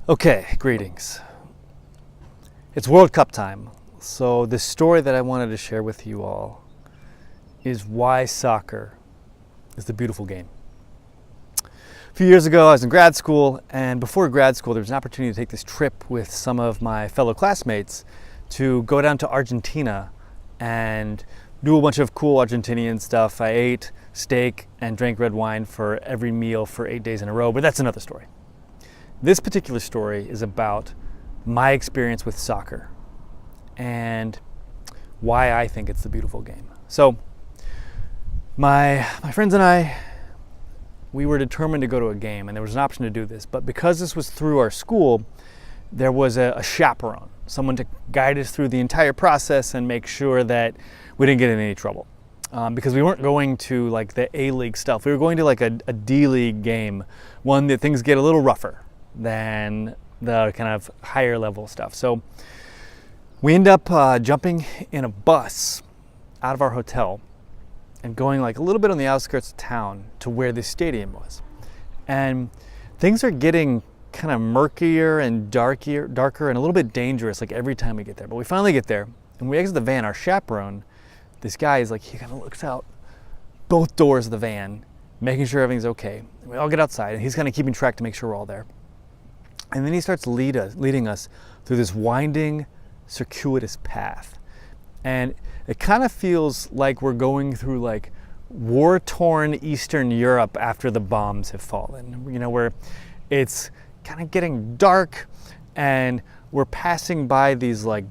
Okay, greetings. It's World Cup time, so the story that I wanted to share with you all is why soccer is the beautiful game. A few years ago, I was in grad school, and before grad school, there was an opportunity to take this trip with some of my fellow classmates to go down to Argentina and do a bunch of cool Argentinian stuff. I ate steak and drank red wine for every meal for 8 days in a row, but that's another story. This particular story is about my experience with soccer and why I think it's the beautiful game. So my friends and I, we were determined to go to a game, and there was an option to do this, but because this was through our school, there was a chaperone, someone to guide us through the entire process and make sure that we didn't get in any trouble. Because we weren't going to like the A-League stuff. We were going to like a D-League game, one that things get a little rougher than the kind of higher level stuff. So we end up jumping in a bus out of our hotel and going like a little bit on the outskirts of town to where this stadium was. And things are getting kind of murkier and darker and a little bit dangerous like every time we get there. But we finally get there and we exit the van. Our chaperone, this guy is like, he kind of looks out both doors of the van, making sure everything's okay. And we all get outside and he's kind of keeping track to make sure we're all there. And then he starts leading us through this winding, circuitous path. And it kind of feels like we're going through like war-torn Eastern Europe after the bombs have fallen. You know, where it's kind of getting dark and we're passing by these like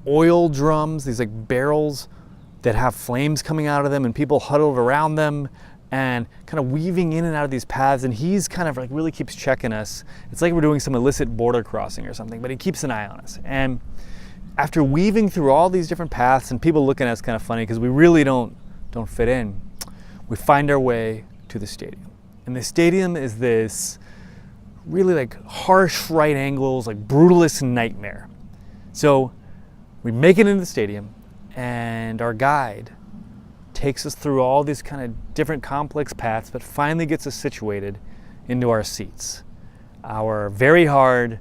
oil drums, these like barrels that have flames coming out of them and people huddled around them and kind of weaving in and out of these paths, and he's kind of like really keeps checking us. It's like we're doing some illicit border crossing or something, but he keeps an eye on us. And after weaving through all these different paths and people looking at us kind of funny because we really don't fit in, we find our way to the stadium. And the stadium is this really like harsh right angles, like brutalist nightmare. So we make it into the stadium and our guide takes us through all these kind of different complex paths, but finally gets us situated into our seats. Our very hard,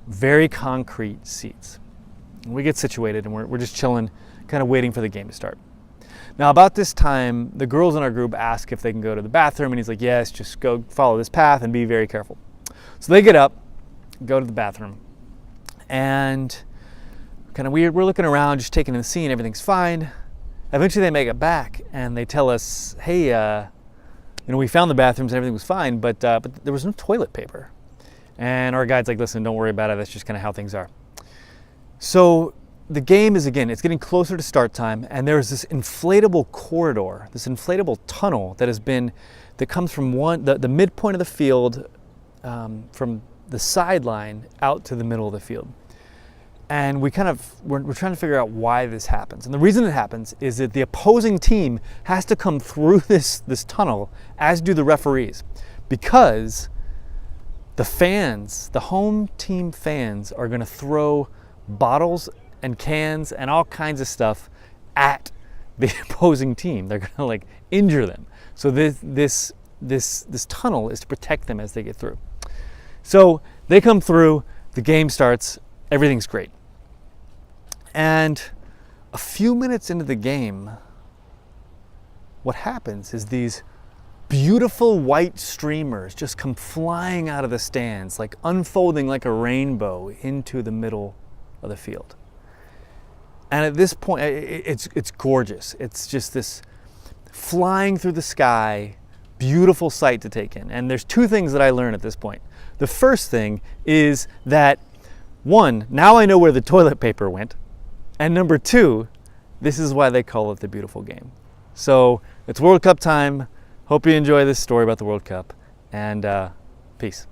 very concrete seats. And we get situated and we're just chilling, kind of waiting for the game to start. Now about this time, the girls in our group ask if they can go to the bathroom, and he's like, yes, just go follow this path and be very careful. So they get up, go to the bathroom, and kind of we're looking around, just taking in the scene, everything's fine. Eventually they make it back and they tell us, hey, we found the bathrooms and everything was fine, but there was no toilet paper. And our guide's like, listen, don't worry about it. That's just kind of how things are. So the game is, again, it's getting closer to start time, and there's this inflatable corridor, this inflatable tunnel that comes from the midpoint of the field, from the sideline out to the middle of the field. And we're trying to figure out why this happens. And the reason it happens is that the opposing team has to come through this tunnel, as do the referees, because the fans, the home team fans, are going to throw bottles and cans and all kinds of stuff at the opposing team. They're going to like injure them. So this tunnel is to protect them as they get through. So they come through, the game starts, everything's great. And a few minutes into the game, what happens is these beautiful white streamers just come flying out of the stands, like unfolding like a rainbow into the middle of the field. And at this point, it's gorgeous. It's just this flying through the sky, beautiful sight to take in. And there's two things that I learned at this point. The first thing is that, one, now I know where the toilet paper went. And number two, this is why they call it the beautiful game. So it's World Cup time. Hope you enjoy this story about the World Cup. And peace.